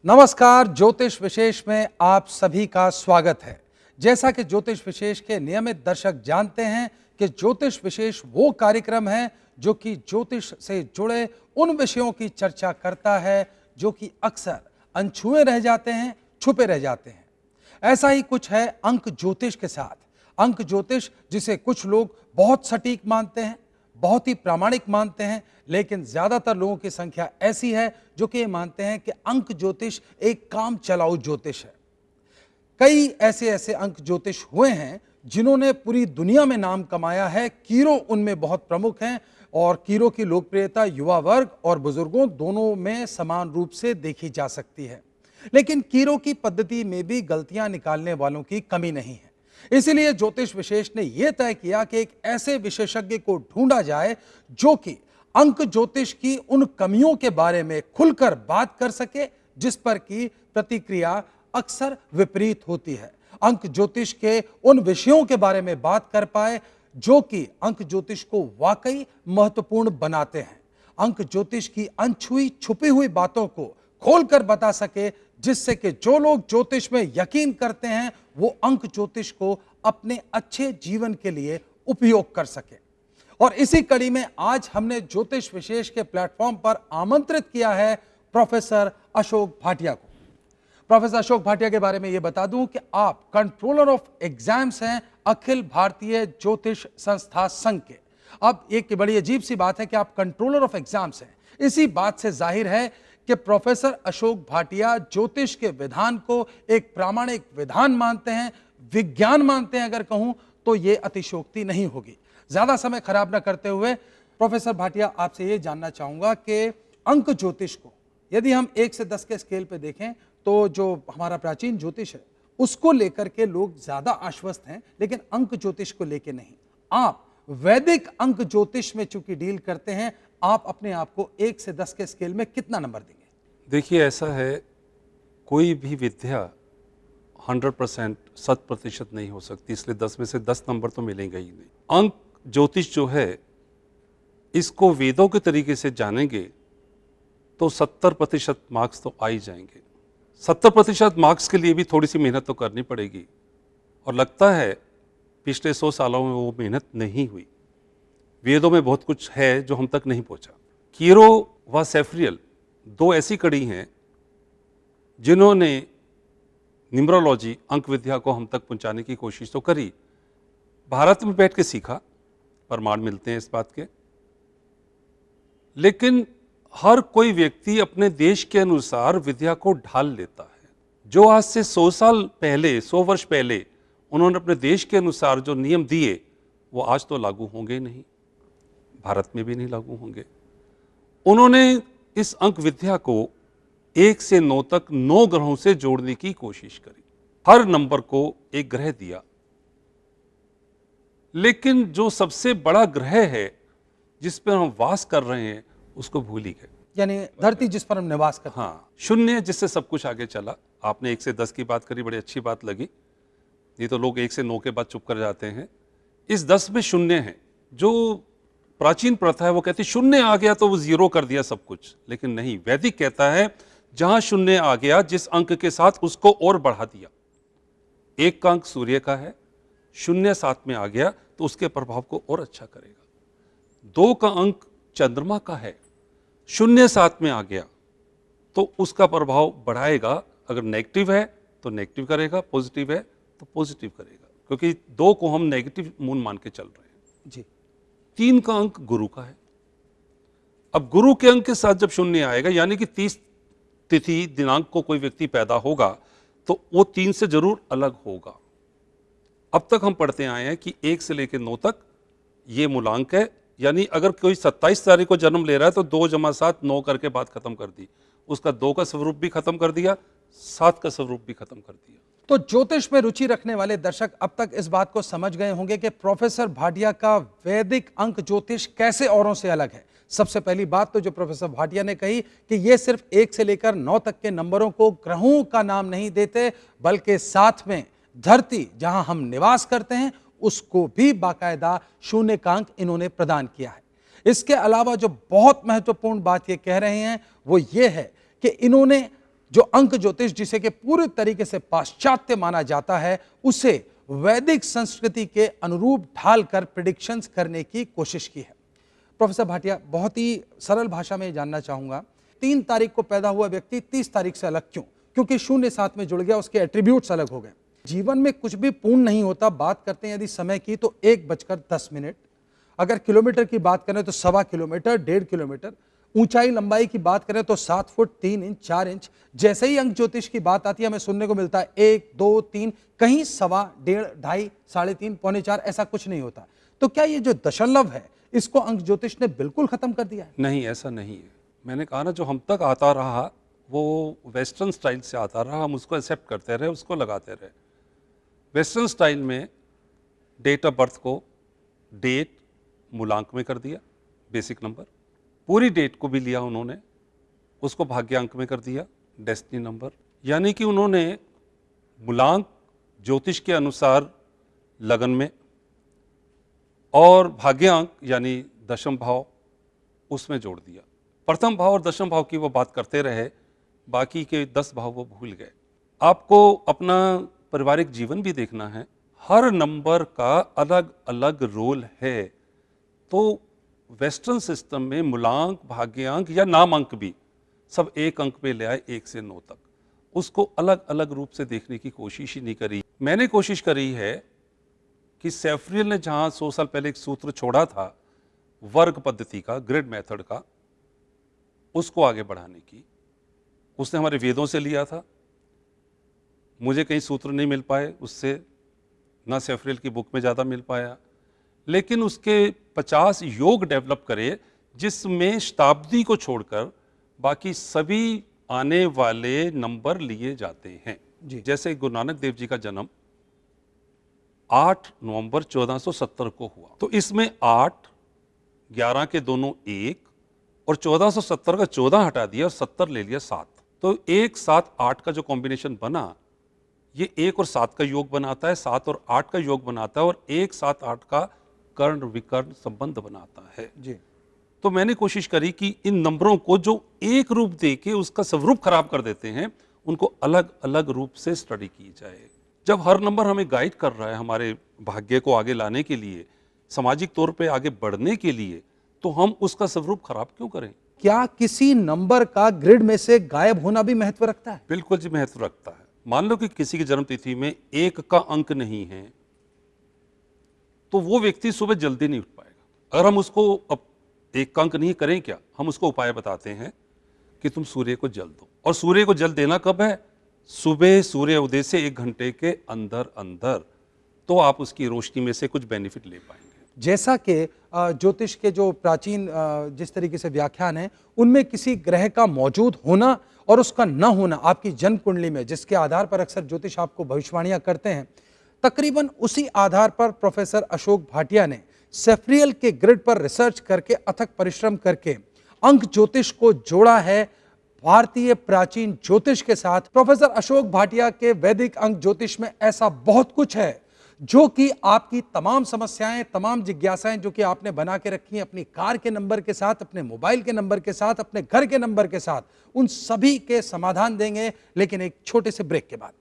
नमस्कार। ज्योतिष विशेष में आप सभी का स्वागत है। जैसा कि ज्योतिष विशेष के नियमित दर्शक जानते हैं कि ज्योतिष विशेष वो कार्यक्रम है जो कि ज्योतिष से जुड़े उन विषयों की चर्चा करता है जो कि अक्सर अनछुए रह जाते हैं, छुपे रह जाते हैं। ऐसा ही कुछ है अंक ज्योतिष के साथ। अंक ज्योतिष जिसे कुछ लोग बहुत सटीक मानते हैं, बहुत ही प्रामाणिक मानते हैं, लेकिन ज्यादातर लोगों की संख्या ऐसी है जो कि ये मानते हैं कि अंक ज्योतिष एक काम चलाऊ ज्योतिष है। कई ऐसे अंक ज्योतिष हुए हैं जिन्होंने पूरी दुनिया में नाम कमाया है। कीरो उनमें बहुत प्रमुख हैं और कीरो की लोकप्रियता युवा वर्ग और बुजुर्गों दोनों में समान रूप से देखी जा सकती है। लेकिन कीरो की पद्धति में भी गलतियां निकालने वालों की कमी नहीं है। इसीलिए ज्योतिष विशेष ने यह तय किया कि एक ऐसे विशेषज्ञ को ढूंढा जाए जो कि अंक ज्योतिष की उन कमियों के बारे में खुलकर बात कर सके जिस पर की प्रतिक्रिया अक्सर विपरीत होती है। अंक ज्योतिष के उन विषयों के बारे में बात कर पाए जो कि अंक ज्योतिष को वाकई महत्वपूर्ण बनाते हैं। अंक ज्योतिष की अनछुई छुपी हुई बातों को खोलकर बता सके जिससे कि जो लोग ज्योतिष में यकीन करते हैं वो अंक ज्योतिष को अपने अच्छे जीवन के लिए उपयोग कर सके। और इसी कड़ी में आज हमने ज्योतिष विशेष के प्लेटफॉर्म पर आमंत्रित किया है प्रोफेसर अशोक भाटिया को। प्रोफेसर अशोक भाटिया के बारे में यह बता दूं कि आप कंट्रोलर ऑफ एग्जाम्स हैं अखिल भारतीय ज्योतिष संस्था संघ के। अब एक बड़ी अजीब सी बात है कि आप कंट्रोलर ऑफ एग्जाम्स हैं। इसी बात से जाहिर है कि प्रोफेसर अशोक भाटिया ज्योतिष के विधान को एक प्रामाणिक विधान मानते हैं, विज्ञान मानते हैं। अगर कहूं तो यह अतिशयोक्ति नहीं होगी। ज्यादा समय खराब न करते हुए प्रोफेसर भाटिया आपसे यह जानना चाहूंगा कि अंक ज्योतिष को यदि हम 1 से 10 के स्केल पे देखें तो जो हमारा प्राचीन ज्योतिष है उसको लेकर के लोग ज्यादा आश्वस्त हैं, लेकिन अंक ज्योतिष को लेकर नहीं। आप वैदिक अंक ज्योतिष में चूंकि डील करते हैं, आप अपने आप को 1 से 10 के स्केल में कितना नंबर देंगे? देखिए, ऐसा है, कोई भी विद्या 100% 100% नहीं हो सकती, इसलिए 10 में से 10 नंबर तो मिलेंगे ही नहीं। अंक ज्योतिष जो है इसको वेदों के तरीके से जानेंगे तो 70% मार्क्स तो आ ही जाएंगे। 70% मार्क्स के लिए भी थोड़ी सी मेहनत तो करनी पड़ेगी और लगता है पिछले 100 सालों में वो मेहनत नहीं हुई। वेदों में बहुत कुछ है जो हम तक नहीं पहुंचा। कीरो व सेफ्रियल 2 ऐसी कड़ी हैं जिन्होंने न्यूमरोलॉजी अंक विद्या को हम तक पहुंचाने की कोशिश तो करी। भारत में बैठ के सीखा, प्रमाण मिलते हैं इस बात के, लेकिन हर कोई व्यक्ति अपने देश के अनुसार विद्या को ढाल लेता है। जो आज से 100 साल पहले, 100 वर्ष पहले उन्होंने अपने देश के अनुसार जो नियम दिए वो आज तो लागू होंगे नहीं, भारत में भी नहीं लागू होंगे। उन्होंने इस अंक विद्या को 1 से 9 तक 9 ग्रहों से जोड़ने की कोशिश करी। हर नंबर को एक ग्रह दिया, लेकिन जो सबसे बड़ा ग्रह है जिस पर हम वास कर रहे हैं उसको भूल ही गए। यानी धरती जिस पर हम निवास करते हैं। हाँ, शून्य जिससे सब कुछ आगे चला। आपने 1 से 10 की बात करी, बड़ी अच्छी बात लगी। ये तो लोग 1 से 9 के बाद चुप कर जाते हैं। इस 10 में शून्य है। जो प्राचीन प्रथा है वो कहती शून्य आ गया तो वो 0 कर दिया सब कुछ, लेकिन नहीं, वैदिक कहता है जहां शून्य आ गया जिस अंक के साथ उसको और बढ़ा दिया। 1 का अंक सूर्य का है, 0 साथ में आ गया तो उसके प्रभाव को और अच्छा करेगा। 2 का अंक चंद्रमा का है, 0 साथ में आ गया तो उसका प्रभाव बढ़ाएगा। अगर नेगेटिव है तो नेगेटिव करेगा, पॉजिटिव है तो पॉजिटिव करेगा, क्योंकि 2 को हम नेगेटिव मून मान के चल रहे हैं जी। 3 का अंक गुरु का है। अब गुरु के अंक के साथ जब 0 आएगा, यानी कि 30 तिथि दिनांक को कोई व्यक्ति पैदा होगा तो वो 3 से जरूर अलग होगा। अब तक हम पढ़ते आए हैं कि 1 से लेकर 9 तक ये मूलांक है, यानी अगर कोई 27 तारीख को जन्म ले रहा है तो 2 + 7 9 करके बात खत्म कर दी। उसका 2 का स्वरूप भी खत्म कर दिया, 7 का स्वरूप भी खत्म कर दिया। तो ज्योतिष में रुचि रखने वाले दर्शक अब तक इस बात को समझ गए होंगे कि प्रोफेसर भाटिया का वैदिक अंक ज्योतिष कैसे औरों से अलग है। सबसे पहली बात तो जो प्रोफेसर भाटिया ने कही कि ये सिर्फ 1 से लेकर 9 तक के नंबरों को ग्रहों का नाम नहीं देते, बल्कि साथ में धरती जहां हम निवास करते हैं उसको भी बाकायदा 0 का अंक इन्होंने प्रदान किया है। इसके अलावा जो बहुत महत्वपूर्ण बात ये कह रहे हैं वो ये है कि इन्होंने जो अंक ज्योतिष जिसे कि पूरे तरीके से पाश्चात्य माना जाता है, उसे वैदिक संस्कृति के अनुरूप ढालकर प्रिडिक्शंस करने की कोशिश की है। प्रोफेसर भाटिया, बहुत ही सरल भाषा में जानना चाहूंगा, 3 तारीख को पैदा हुआ व्यक्ति 30 तारीख से अलग क्यों? क्योंकि शून्य साथ में जुड़ गया, उसके एट्रीब्यूट्स अलग हो गए। जीवन में कुछ भी पूर्ण नहीं होता। बात करते हैं यदि समय की तो 1:10, अगर किलोमीटर की बात करें तो 1.25 किलोमीटर, 1.5 किलोमीटर, ऊंचाई लंबाई की बात करें तो 7 फुट 3 इंच 4 इंच। जैसे ही अंक ज्योतिष की बात आती है हमें सुनने को मिलता है 1, 2, 3, कहीं 1.25, 1.5, 2.5, 3.5, पौने 4, ऐसा कुछ नहीं होता। तो क्या ये जो दशमलव है इसको अंक ज्योतिष ने बिल्कुल खत्म कर दिया है? नहीं, ऐसा नहीं है। मैंने कहा ना, जो हम तक आता रहा वो वेस्टर्न स्टाइल से आता रहा, हम उसको एक्सेप्ट करते रहे, उसको लगाते रहे। वेस्टर्न स्टाइल में डेट ऑफ बर्थ को डेट मूलांक में कर दिया, बेसिक नंबर। पूरी डेट को भी लिया उन्होंने, उसको भाग्यांक में कर दिया, डेस्टिनी नंबर। यानी कि उन्होंने मूलांक ज्योतिष के अनुसार लगन में और भाग्यांक यानी दशम भाव उसमें जोड़ दिया। प्रथम भाव और दशम भाव की वो बात करते रहे, बाकी के 10 भाव वो भूल गए। आपको अपना पारिवारिक जीवन भी देखना है, हर नंबर का अलग अलग रोल है। तो वेस्टर्न सिस्टम में मूलांक, भाग्यांक या नामांक भी सब एक अंक पे ले आए, 1 से 9 तक। उसको अलग अलग रूप से देखने की कोशिश ही नहीं करी। मैंने कोशिश करी है कि सेफ्रियल ने जहां 100 साल पहले एक सूत्र छोड़ा था वर्ग पद्धति का, ग्रिड मेथड का, उसको आगे बढ़ाने की। उसने हमारे वेदों से लिया था, मुझे कहीं सूत्र नहीं मिल पाए उससे, ना सेफ्रियल की बुक में ज़्यादा मिल पाया, लेकिन उसके 50 योग डेवलप करे जिसमें शताब्दी को छोड़कर बाकी सभी आने वाले नंबर लिए जाते हैं। जैसे गुरु नानक देव जी का जन्म 8 नवंबर 1470 को हुआ, तो इसमें 8, 11 के दोनों 1 और 1470 का 14 हटा दिया और 70 ले लिया 7। तो 1, 7, 8 का जो कॉम्बिनेशन बना, ये 1 और 7 का योग बनाता है, 7 और 8 का योग बनाता है और 1, 7, 8 का कर्ण विकर्ण संबंध बनाता है जी। तो मैंने कोशिश करी कि इन नंबरों को जो एक रूप देके उसका स्वरूप खराब कर देते हैं, उनको अलग अलग रूप से स्टडी की जाए। जब हर नंबर हमें गाइड कर रहा है हमारे भाग्य को आगे लाने के लिए, सामाजिक तौर पे आगे बढ़ने के लिए, तो हम उसका स्वरूप खराब क्यों करें? क्या किसी नंबर का ग्रिड में से गायब होना भी महत्व रखता है? बिल्कुल जी, महत्व रखता है। मान लो कि किसी की जन्मतिथि में 1 का अंक नहीं है, तो वो व्यक्ति सुबह जल्दी नहीं उठ पाएगा। अगर हम उसको अब 1 का अंक नहीं करें क्या, हम उसको उपाय बताते हैं कि तुम सूर्य को जल दो। और सूर्य को जल देना कब है? सुबह सूर्य उदय से 1 घंटे के अंदर अंदर, तो आप उसकी रोशनी में से कुछ बेनिफिट ले पाएंगे। जैसा कि ज्योतिष के जो प्राचीन जिस तरीके से व्याख्यान है, उनमें किसी ग्रह का मौजूद होना और उसका न होना आपकी जन्म कुंडली में, जिसके आधार पर अक्सर ज्योतिष आपको भविष्यवाणियां करते हैं, तकरीबन उसी आधार पर प्रोफेसर अशोक भाटिया ने सेफ्रियल के ग्रिड पर रिसर्च करके, अथक परिश्रम करके अंक ज्योतिष को जोड़ा है भारतीय प्राचीन ज्योतिष के साथ। प्रोफेसर अशोक भाटिया के वैदिक अंक ज्योतिष में ऐसा बहुत कुछ है जो कि आपकी तमाम समस्याएं, तमाम जिज्ञासाएं जो कि आपने बना के रखी हैं अपनी कार के नंबर के साथ, अपने मोबाइल के नंबर के साथ, अपने घर के नंबर के साथ, उन सभी के समाधान देंगे, लेकिन एक छोटे से ब्रेक के बाद।